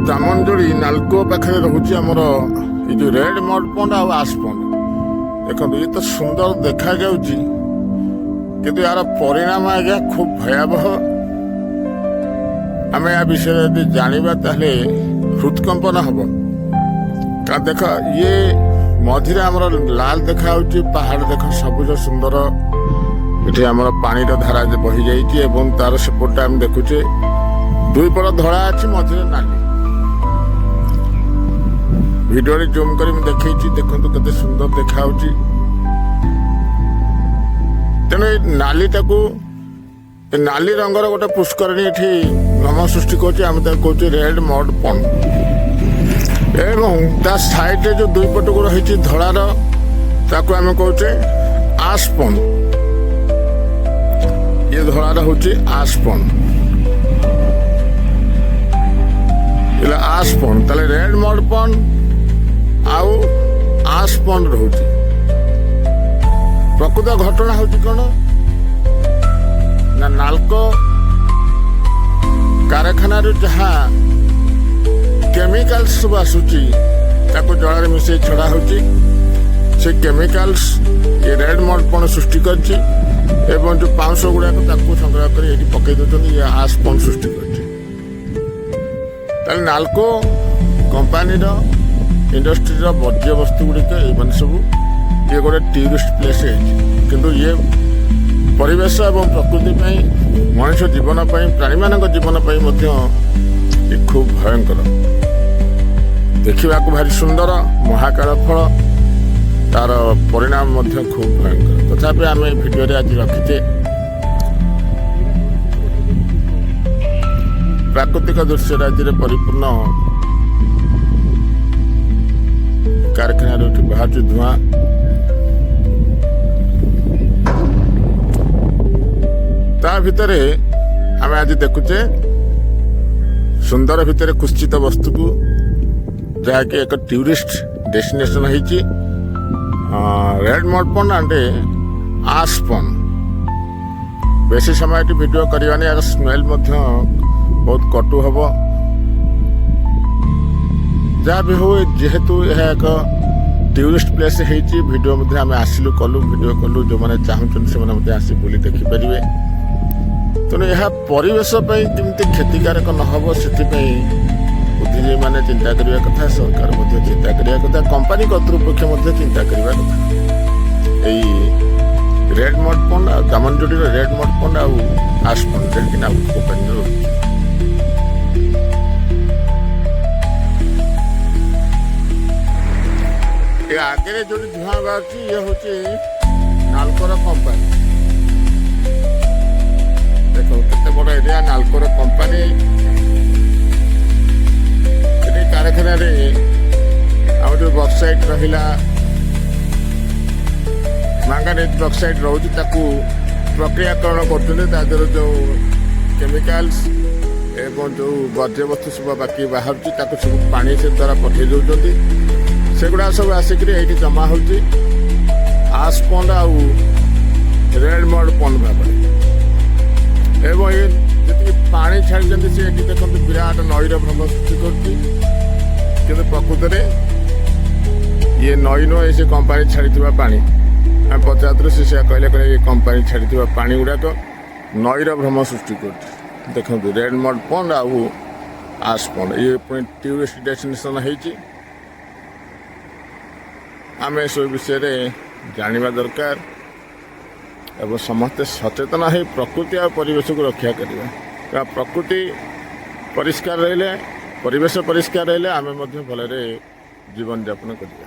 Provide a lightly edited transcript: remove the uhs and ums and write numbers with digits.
दामनजोड़ी नालको पाखे रोचे आमर ये रेड मड पंड आश पंड देखो ये तो सुंदर देखा जाउची किंतु यार परिणाम आज्ञा खूब भयावह। आम या विषय यदि जाना ताहले हृदकंपन हम का देख ये मझिरे आमर लाल देखा पहाड़ देख सबुज सुंदर ये आमर पानी धारा बही जाइए तार सेपटा आम देखुचे दुई पट धड़ा अच्छी मझिरे नाली भिडियो जूम कर देखी देखो केते सुंदर देखा तेणु नालीटा नाली रंगर गोटे पुष्करणी ये भ्रम सृष्टि कर रेड मड पंड एवं ता साइड जो दुई पटक रही धड़ार ताकू आम कहे आश पंड ये धड़ार हूँ आश पंड आश पंड ताले रेड मड पंड आउ आश पंड रोचे प्रकृत घटना हूँ कौन ना नालको कारखाना जहाँ केमिकल्स सब आसूची जल मिसे छड़ा होची से केमिकल्स ये रेड मड पंड सृष्टि करछि एवं जो पाउंश गुड़ाक संग्रह कर पकई दौरान ये आश पंड सृष्टि करछि। नालको कंपानी इंडस्ट्री वर्ज्य वस्तु गुड़िक सब ये गोटे टूरिस्ट प्लेस किंतु ये परिवेश एवं प्रकृति मनुष्य जीवन प्राणी मान जीवन ये खूब भयंकर देखा भारी सुंदर महाकाल फल तार परिणाम खूब भयंकर तथापि आम भिडियो आज रखीचे प्राकृतिक दृश्य राज्य परिपूर्ण कारखाना बाहर धुआं ता भितरे आम आज देखुचे सुंदर भितर कुश्चित वस्तु को जहाँकि एक टूरिस्ट डेस्टिनेशन होती रेड मड पंड एंड आश पंड बेसी समय वीडियो करवानी यार स्मेल बहुत कटु हम जहाँ भी हो जेहेतु यह एक टूरिस्ट प्लेस होती वीडियो आम आसिलु कलु वीडियो कलु जो मैंने चाहूँ से आसी बुली देखिपारे तेणु यह परिवेश केमती क्षतिकारक न हम से बुद्धिजीवी मैंने चिंता करने कथा सरकार चिंता करने कथा कंपानी कर्तृपक्ष चिंता करने कथा यही red mud pond Damanjodi red mud pond आश पंड कि कंपानी आगे जो धुआं बाहर ये हूँ नालकोर कंपानी देख केते बड़ एरिया नालकोर कंपानी कारखाना जो बक्साइट रहा मांगानीज बक्साइट रोचे प्रक्रियाकरण कर जो केमिकल्स एवं जो वर्ज्य वस्तु सब बाकी बाहर सब पानी से द्वारा पठे दौरान सेगुड़ा सब आसिक जमा हो आश पंड आउ रेड मड पंड भाव एवं ये जी पानी छाड़ी से देखते विराट नईर भ्रम सृष्टि कर प्रकृत में ये नई नुह से कंपानी छाड़ी पानी आम पचारू से कहले ये कंपानी छाड़ी पानी गुड़ाक नईर भ्रम सृष्टि कर देखो रेड मड पंड आउ आश पंड ये पुणी टूरिस्ट डेस्टिनेशन होती आम सब विषय जाना दरकार एवं समस्ते सचेतन हो प्रकृति और परिवेश को रक्षा करवा प्रकृति परिष्कार रही परिवेश परिष्कार रही आम भलरे जीवन यापन करवा।